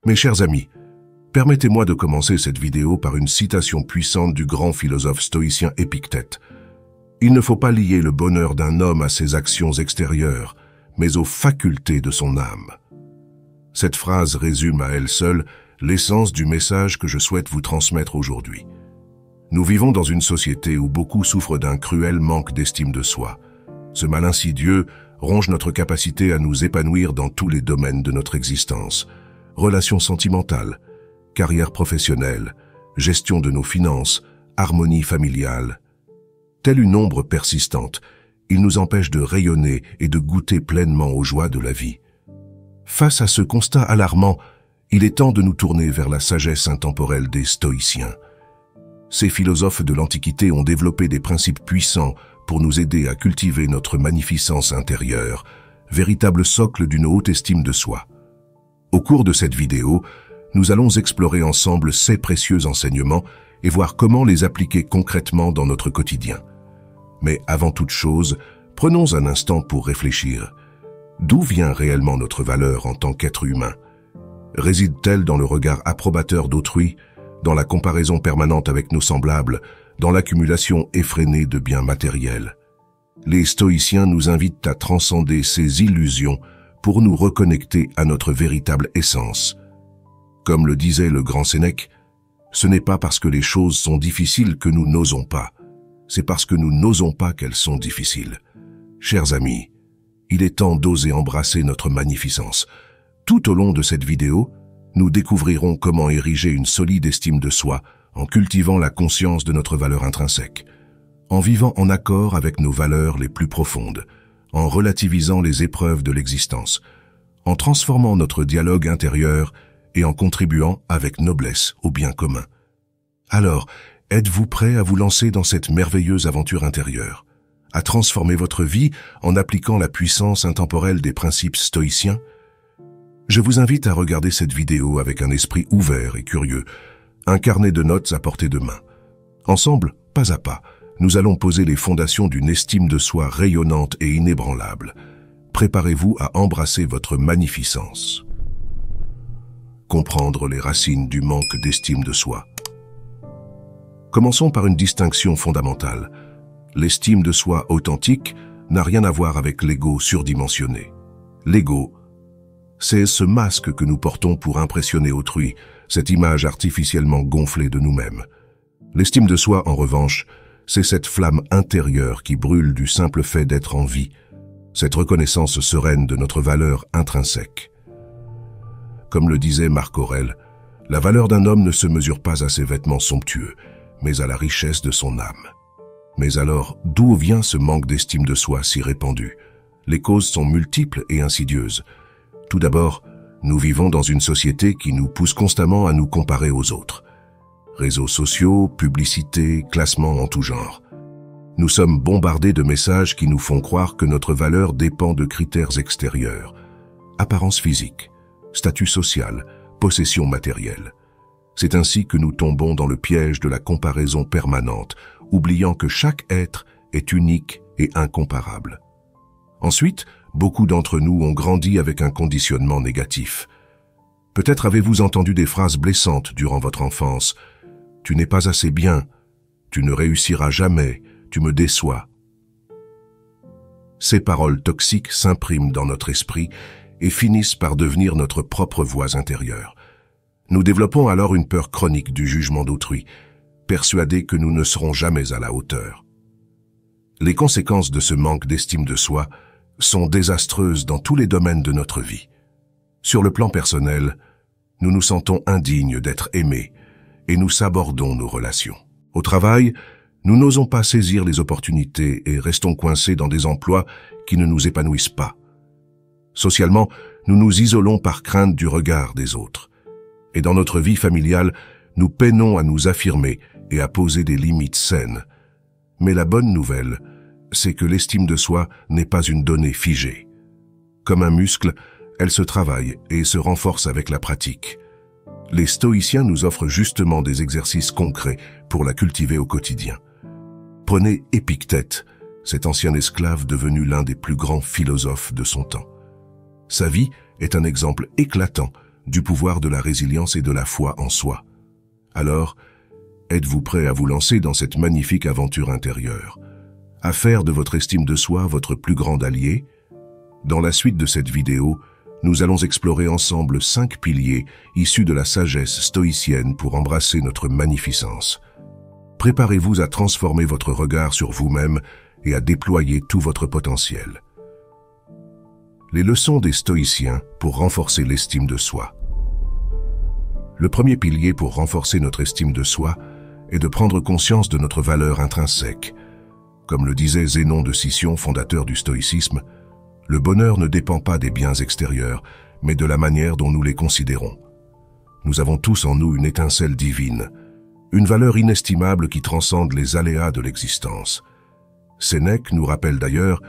Mes chers amis, permettez-moi de commencer cette vidéo par une citation puissante du grand philosophe stoïcien Épictète. Il ne faut pas lier le bonheur d'un homme à ses actions extérieures, mais aux facultés de son âme. Cette phrase résume à elle seule l'essence du message que je souhaite vous transmettre aujourd'hui. Nous vivons dans une société où beaucoup souffrent d'un cruel manque d'estime de soi. Ce mal insidieux ronge notre capacité à nous épanouir dans tous les domaines de notre existence. Relations sentimentales, carrière professionnelle, gestion de nos finances, harmonie familiale. Telle une ombre persistante, il nous empêche de rayonner et de goûter pleinement aux joies de la vie. Face à ce constat alarmant, il est temps de nous tourner vers la sagesse intemporelle des stoïciens. Ces philosophes de l'Antiquité ont développé des principes puissants pour nous aider à cultiver notre magnificence intérieure, véritable socle d'une haute estime de soi. Au cours de cette vidéo, nous allons explorer ensemble ces précieux enseignements et voir comment les appliquer concrètement dans notre quotidien. Mais avant toute chose, prenons un instant pour réfléchir. D'où vient réellement notre valeur en tant qu'être humain? Réside-t-elle dans le regard approbateur d'autrui, dans la comparaison permanente avec nos semblables, dans l'accumulation effrénée de biens matériels? Les stoïciens nous invitent à transcender ces illusions pour nous reconnecter à notre véritable essence. Comme le disait le grand Sénèque, ce n'est pas parce que les choses sont difficiles que nous n'osons pas, c'est parce que nous n'osons pas qu'elles sont difficiles. Chers amis, il est temps d'oser embrasser notre magnificence. Tout au long de cette vidéo, nous découvrirons comment ériger une solide estime de soi en cultivant la conscience de notre valeur intrinsèque, en vivant en accord avec nos valeurs les plus profondes, en relativisant les épreuves de l'existence, en transformant notre dialogue intérieur et en contribuant avec noblesse au bien commun. Alors, êtes-vous prêt à vous lancer dans cette merveilleuse aventure intérieure, à transformer votre vie en appliquant la puissance intemporelle des principes stoïciens? Je vous invite à regarder cette vidéo avec un esprit ouvert et curieux, un carnet de notes à portée de main. Ensemble, pas à pas, nous allons poser les fondations d'une estime de soi rayonnante et inébranlable. Préparez-vous à embrasser votre magnificence. Comprendre les racines du manque d'estime de soi. Commençons par une distinction fondamentale. L'estime de soi authentique n'a rien à voir avec l'ego surdimensionné. L'ego, c'est ce masque que nous portons pour impressionner autrui, cette image artificiellement gonflée de nous-mêmes. L'estime de soi, en revanche, c'est cette flamme intérieure qui brûle du simple fait d'être en vie, cette reconnaissance sereine de notre valeur intrinsèque. Comme le disait Marc Aurèle, la valeur d'un homme ne se mesure pas à ses vêtements somptueux, mais à la richesse de son âme. Mais alors, d'où vient ce manque d'estime de soi si répandu? Les causes sont multiples et insidieuses. Tout d'abord, nous vivons dans une société qui nous pousse constamment à nous comparer aux autres. Réseaux sociaux, publicités, classements en tout genre. Nous sommes bombardés de messages qui nous font croire que notre valeur dépend de critères extérieurs. Apparence physique, statut social, possession matérielle. C'est ainsi que nous tombons dans le piège de la comparaison permanente, oubliant que chaque être est unique et incomparable. Ensuite, beaucoup d'entre nous ont grandi avec un conditionnement négatif. Peut-être avez-vous entendu des phrases blessantes durant votre enfance. « Tu n'es pas assez bien »,« Tu ne réussiras jamais »,« Tu me déçois ». Ces paroles toxiques s'impriment dans notre esprit et finissent par devenir notre propre voix intérieure. Nous développons alors une peur chronique du jugement d'autrui, persuadés que nous ne serons jamais à la hauteur. Les conséquences de ce manque d'estime de soi sont désastreuses dans tous les domaines de notre vie. Sur le plan personnel, nous nous sentons indignes d'être aimés et nous sabordons nos relations. Au travail, nous n'osons pas saisir les opportunités et restons coincés dans des emplois qui ne nous épanouissent pas. Socialement, nous nous isolons par crainte du regard des autres. Et dans notre vie familiale, nous peinons à nous affirmer et à poser des limites saines. Mais la bonne nouvelle, c'est que l'estime de soi n'est pas une donnée figée. Comme un muscle, elle se travaille et se renforce avec la pratique. Les stoïciens nous offrent justement des exercices concrets pour la cultiver au quotidien. Prenez Épictète, cet ancien esclave devenu l'un des plus grands philosophes de son temps. Sa vie est un exemple éclatant du pouvoir de la résilience et de la foi en soi. Alors, êtes-vous prêt à vous lancer dans cette magnifique aventure intérieure, à faire de votre estime de soi votre plus grand allié? Dans la suite de cette vidéo, nous allons explorer ensemble 5 piliers issus de la sagesse stoïcienne pour embrasser notre magnificence. Préparez-vous à transformer votre regard sur vous-même et à déployer tout votre potentiel. Les leçons des stoïciens pour renforcer l'estime de soi. Le premier pilier pour renforcer notre estime de soi est de prendre conscience de notre valeur intrinsèque. Comme le disait Zénon de Sicyon, fondateur du stoïcisme, le bonheur ne dépend pas des biens extérieurs, mais de la manière dont nous les considérons. Nous avons tous en nous une étincelle divine, une valeur inestimable qui transcende les aléas de l'existence. Sénèque nous rappelle d'ailleurs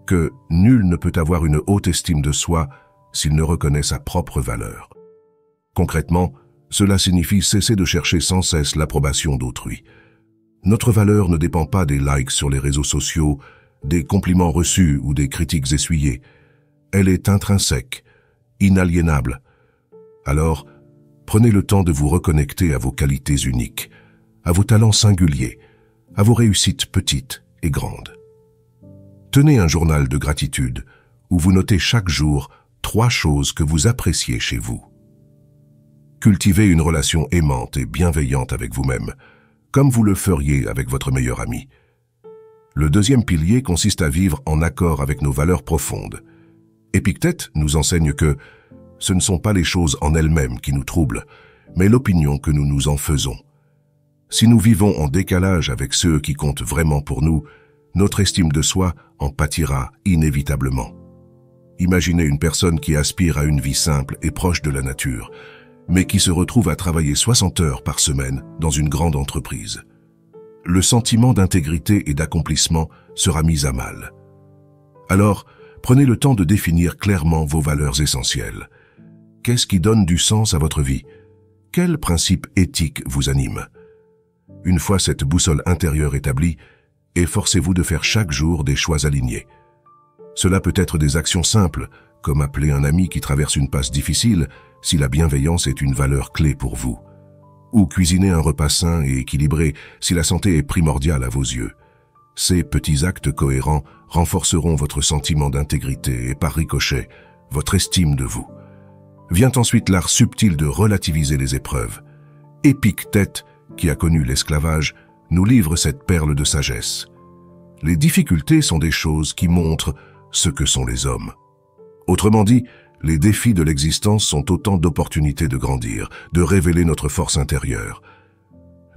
que nul ne peut avoir une haute estime de soi s'il ne reconnaît sa propre valeur. Concrètement, cela signifie cesser de chercher sans cesse l'approbation d'autrui. Notre valeur ne dépend pas des likes sur les réseaux sociaux, des compliments reçus ou des critiques essuyées. Elle est intrinsèque, inaliénable. Alors, prenez le temps de vous reconnecter à vos qualités uniques, à vos talents singuliers, à vos réussites petites et grandes. Tenez un journal de gratitude où vous notez chaque jour 3 choses que vous appréciez chez vous. Cultivez une relation aimante et bienveillante avec vous-même, comme vous le feriez avec votre meilleur ami. Le deuxième pilier consiste à vivre en accord avec nos valeurs profondes. Épictète nous enseigne que ce ne sont pas les choses en elles-mêmes qui nous troublent, mais l'opinion que nous nous en faisons. Si nous vivons en décalage avec ceux qui comptent vraiment pour nous, notre estime de soi en pâtira inévitablement. Imaginez une personne qui aspire à une vie simple et proche de la nature, mais qui se retrouve à travailler 60 heures par semaine dans une grande entreprise. Le sentiment d'intégrité et d'accomplissement sera mis à mal. Alors, prenez le temps de définir clairement vos valeurs essentielles. Qu'est-ce qui donne du sens à votre vie? Quels principes éthiques vous animent? Une fois cette boussole intérieure établie, efforcez-vous de faire chaque jour des choix alignés. Cela peut être des actions simples, comme appeler un ami qui traverse une passe difficile, si la bienveillance est une valeur clé pour vous. Ou cuisiner un repas sain et équilibré, si la santé est primordiale à vos yeux. Ces petits actes cohérents renforceront votre sentiment d'intégrité et par ricochet, votre estime de vous. Vient ensuite l'art subtil de relativiser les épreuves. Épictète, qui a connu l'esclavage, nous livre cette perle de sagesse. Les difficultés sont des choses qui montrent ce que sont les hommes. Autrement dit, les défis de l'existence sont autant d'opportunités de grandir, de révéler notre force intérieure.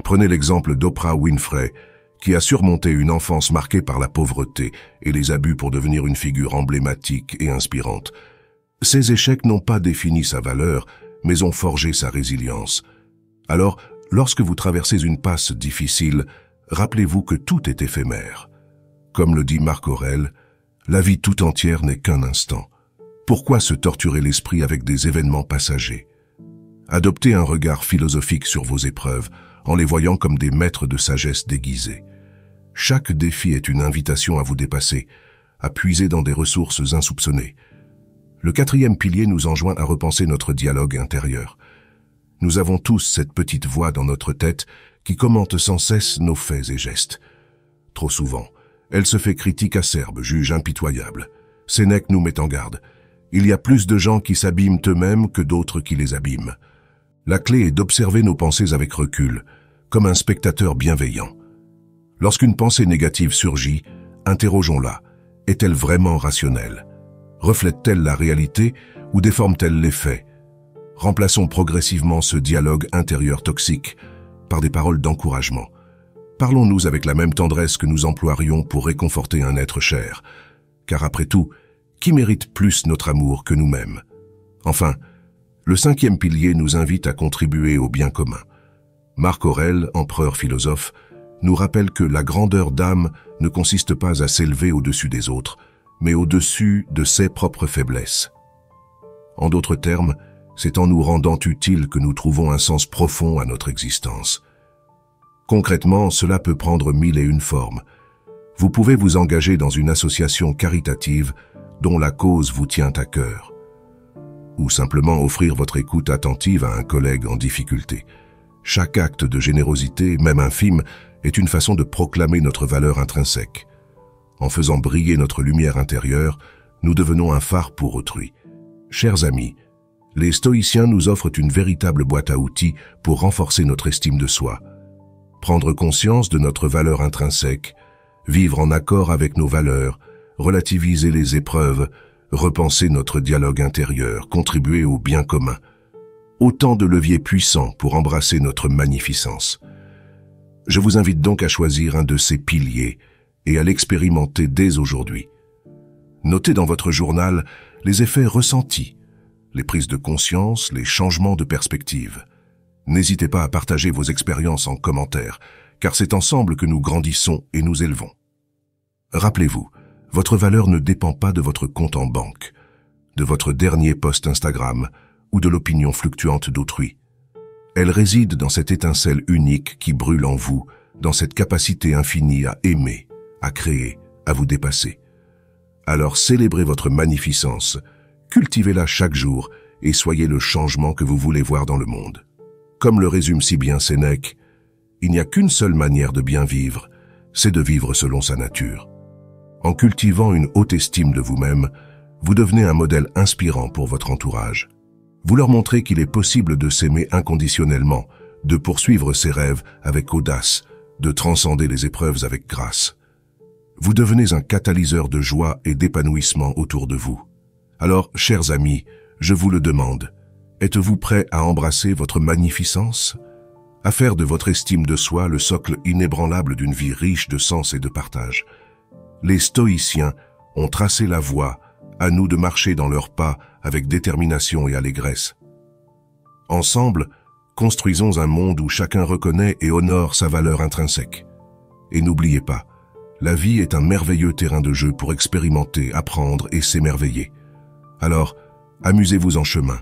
Prenez l'exemple d'Oprah Winfrey, qui a surmonté une enfance marquée par la pauvreté et les abus pour devenir une figure emblématique et inspirante. Ces échecs n'ont pas défini sa valeur, mais ont forgé sa résilience. Alors, lorsque vous traversez une passe difficile, rappelez-vous que tout est éphémère. Comme le dit Marc Aurèle, la vie tout entière n'est qu'un instant. Pourquoi se torturer l'esprit avec des événements passagers? Adoptez un regard philosophique sur vos épreuves, en les voyant comme des maîtres de sagesse déguisés. Chaque défi est une invitation à vous dépasser, à puiser dans des ressources insoupçonnées. Le 4e pilier nous enjoint à repenser notre dialogue intérieur. Nous avons tous cette petite voix dans notre tête qui commente sans cesse nos faits et gestes. Trop souvent, elle se fait critique acerbe, juge impitoyable. Sénèque nous met en garde. Il y a plus de gens qui s'abîment eux-mêmes que d'autres qui les abîment. La clé est d'observer nos pensées avec recul, comme un spectateur bienveillant. Lorsqu'une pensée négative surgit, interrogeons-la. Est-elle vraiment rationnelle? Reflète-t-elle la réalité ou déforme-t-elle les faits? Remplaçons progressivement ce dialogue intérieur toxique par des paroles d'encouragement. Parlons-nous avec la même tendresse que nous emploierions pour réconforter un être cher. Car après tout, qui mérite plus notre amour que nous-mêmes? Enfin, le 5e pilier nous invite à contribuer au bien commun. Marc Aurèle, empereur philosophe, nous rappelle que la grandeur d'âme ne consiste pas à s'élever au-dessus des autres, mais au-dessus de ses propres faiblesses. En d'autres termes, c'est en nous rendant utiles que nous trouvons un sens profond à notre existence. Concrètement, cela peut prendre 1001 formes. Vous pouvez vous engager dans une association caritative dont la cause vous tient à cœur. ou simplement offrir votre écoute attentive à un collègue en difficulté. Chaque acte de générosité, même infime, est une façon de proclamer notre valeur intrinsèque. En faisant briller notre lumière intérieure, nous devenons un phare pour autrui. Chers amis, les stoïciens nous offrent une véritable boîte à outils pour renforcer notre estime de soi. Prendre conscience de notre valeur intrinsèque, vivre en accord avec nos valeurs, relativiser les épreuves, repenser notre dialogue intérieur, contribuer au bien commun. Autant de leviers puissants pour embrasser notre magnificence. Je vous invite donc à choisir un de ces piliers et à l'expérimenter dès aujourd'hui. Notez dans votre journal les effets ressentis, les prises de conscience, les changements de perspective. N'hésitez pas à partager vos expériences en commentaire, car c'est ensemble que nous grandissons et nous élevons. Rappelez-vous, votre valeur ne dépend pas de votre compte en banque, de votre dernier post Instagram ou de l'opinion fluctuante d'autrui. Elle réside dans cette étincelle unique qui brûle en vous, dans cette capacité infinie à aimer, à créer, à vous dépasser. Alors célébrez votre magnificence, cultivez-la chaque jour et soyez le changement que vous voulez voir dans le monde. Comme le résume si bien Sénèque, il n'y a qu'une seule manière de bien vivre, c'est de vivre selon sa nature. En cultivant une haute estime de vous-même, vous devenez un modèle inspirant pour votre entourage. Vous leur montrez qu'il est possible de s'aimer inconditionnellement, de poursuivre ses rêves avec audace, de transcender les épreuves avec grâce. Vous devenez un catalyseur de joie et d'épanouissement autour de vous. Alors, chers amis, je vous le demande, êtes-vous prêts à embrasser votre magnificence? À faire de votre estime de soi le socle inébranlable d'une vie riche de sens et de partage. Les stoïciens ont tracé la voie, à nous de marcher dans leurs pas avec détermination et allégresse. Ensemble, construisons un monde où chacun reconnaît et honore sa valeur intrinsèque. Et n'oubliez pas, la vie est un merveilleux terrain de jeu pour expérimenter, apprendre et s'émerveiller. Alors, amusez-vous en chemin,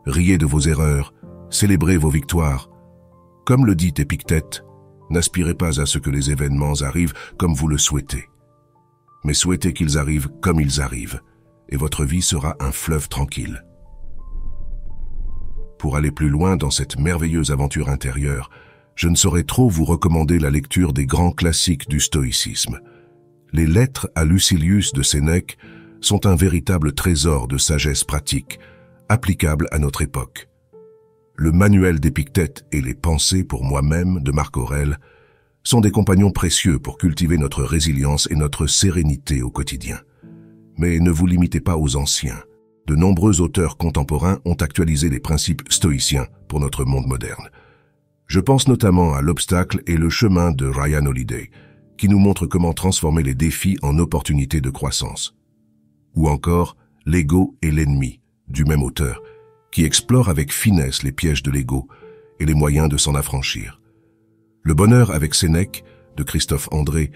riez de vos erreurs, célébrez vos victoires. Comme le dit Épictète, n'aspirez pas à ce que les événements arrivent comme vous le souhaitez, mais souhaitez qu'ils arrivent comme ils arrivent, et votre vie sera un fleuve tranquille. Pour aller plus loin dans cette merveilleuse aventure intérieure, je ne saurais trop vous recommander la lecture des grands classiques du stoïcisme. Les Lettres à Lucilius de Sénèque sont un véritable trésor de sagesse pratique, applicable à notre époque. Le Manuel d'Épictète et les Pensées pour moi-même de Marc Aurèle sont des compagnons précieux pour cultiver notre résilience et notre sérénité au quotidien. Mais ne vous limitez pas aux anciens. De nombreux auteurs contemporains ont actualisé les principes stoïciens pour notre monde moderne. Je pense notamment à L'Obstacle et le chemin de Ryan Holiday, qui nous montre comment transformer les défis en opportunités de croissance. Ou encore L'Ego et l'ennemi, du même auteur, qui explore avec finesse les pièges de l'ego et les moyens de s'en affranchir. Le bonheur avec Sénèque, de Christophe André,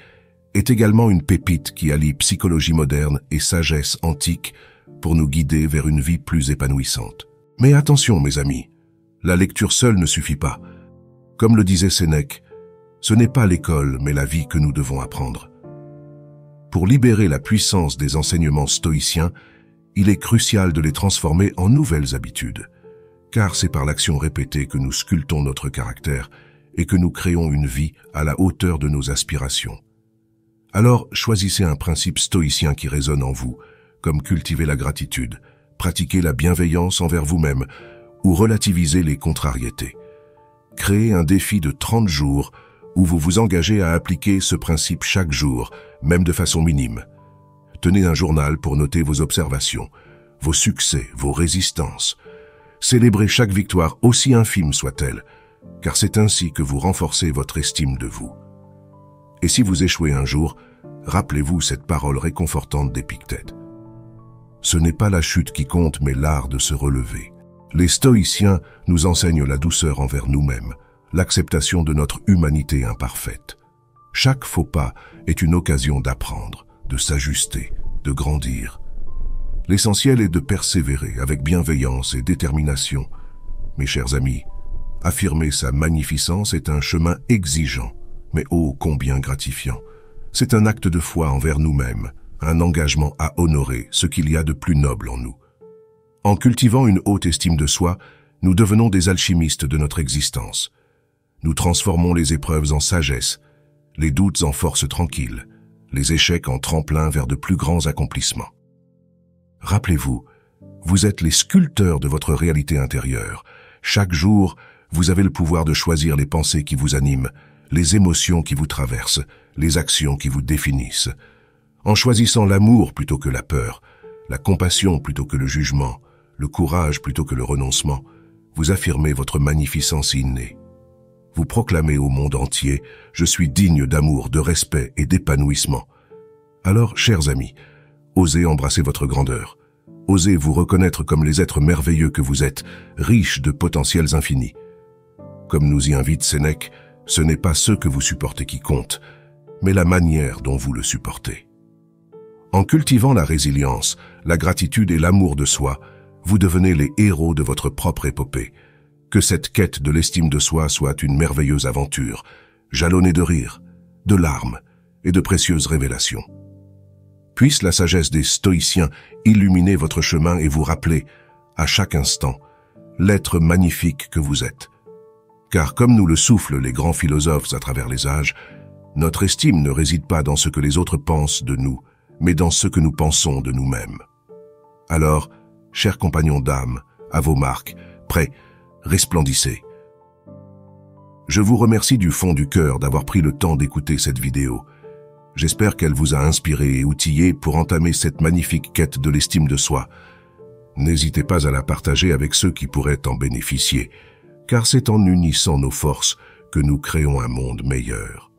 est également une pépite qui allie psychologie moderne et sagesse antique pour nous guider vers une vie plus épanouissante. Mais attention, mes amis, la lecture seule ne suffit pas. Comme le disait Sénèque, ce n'est pas l'école, mais la vie que nous devons apprendre. Pour libérer la puissance des enseignements stoïciens, il est crucial de les transformer en nouvelles habitudes, car c'est par l'action répétée que nous sculptons notre caractère et que nous créons une vie à la hauteur de nos aspirations. Alors, choisissez un principe stoïcien qui résonne en vous, comme cultiver la gratitude, pratiquer la bienveillance envers vous-même ou relativiser les contrariétés. Créez un défi de 30 jours où vous vous engagez à appliquer ce principe chaque jour, même de façon minime. Tenez un journal pour noter vos observations, vos succès, vos résistances. Célébrez chaque victoire, aussi infime soit-elle, car c'est ainsi que vous renforcez votre estime de vous. Et si vous échouez un jour, rappelez-vous cette parole réconfortante d'Épictète. Ce n'est pas la chute qui compte, mais l'art de se relever. Les stoïciens nous enseignent la douceur envers nous-mêmes, l'acceptation de notre humanité imparfaite. Chaque faux pas est une occasion d'apprendre, de s'ajuster, de grandir. L'essentiel est de persévérer avec bienveillance et détermination. Mes chers amis, affirmer sa magnificence est un chemin exigeant, mais ô combien gratifiant. C'est un acte de foi envers nous-mêmes, un engagement à honorer ce qu'il y a de plus noble en nous. En cultivant une haute estime de soi, nous devenons des alchimistes de notre existence. Nous transformons les épreuves en sagesse, les doutes en force tranquille, les échecs en tremplin vers de plus grands accomplissements. Rappelez-vous, vous êtes les sculpteurs de votre réalité intérieure. Chaque jour, vous avez le pouvoir de choisir les pensées qui vous animent, les émotions qui vous traversent, les actions qui vous définissent. En choisissant l'amour plutôt que la peur, la compassion plutôt que le jugement, le courage plutôt que le renoncement, vous affirmez votre magnificence innée. Vous proclamez au monde entier « Je suis digne d'amour, de respect et d'épanouissement ». Alors, chers amis, osez embrasser votre grandeur. Osez vous reconnaître comme les êtres merveilleux que vous êtes, riches de potentiels infinis. Comme nous y invite Sénèque, ce n'est pas ce que vous supportez qui compte, mais la manière dont vous le supportez. En cultivant la résilience, la gratitude et l'amour de soi, vous devenez les héros de votre propre épopée. Que cette quête de l'estime de soi soit une merveilleuse aventure, jalonnée de rires, de larmes et de précieuses révélations. Puisse la sagesse des stoïciens illuminer votre chemin et vous rappeler, à chaque instant, l'être magnifique que vous êtes. Car comme nous le soufflent les grands philosophes à travers les âges, notre estime ne réside pas dans ce que les autres pensent de nous, mais dans ce que nous pensons de nous-mêmes. Alors, chers compagnons d'âme, à vos marques, prêts, resplendissez. Je vous remercie du fond du cœur d'avoir pris le temps d'écouter cette vidéo. J'espère qu'elle vous a inspiré et outillé pour entamer cette magnifique quête de l'estime de soi. N'hésitez pas à la partager avec ceux qui pourraient en bénéficier, car c'est en unissant nos forces que nous créons un monde meilleur.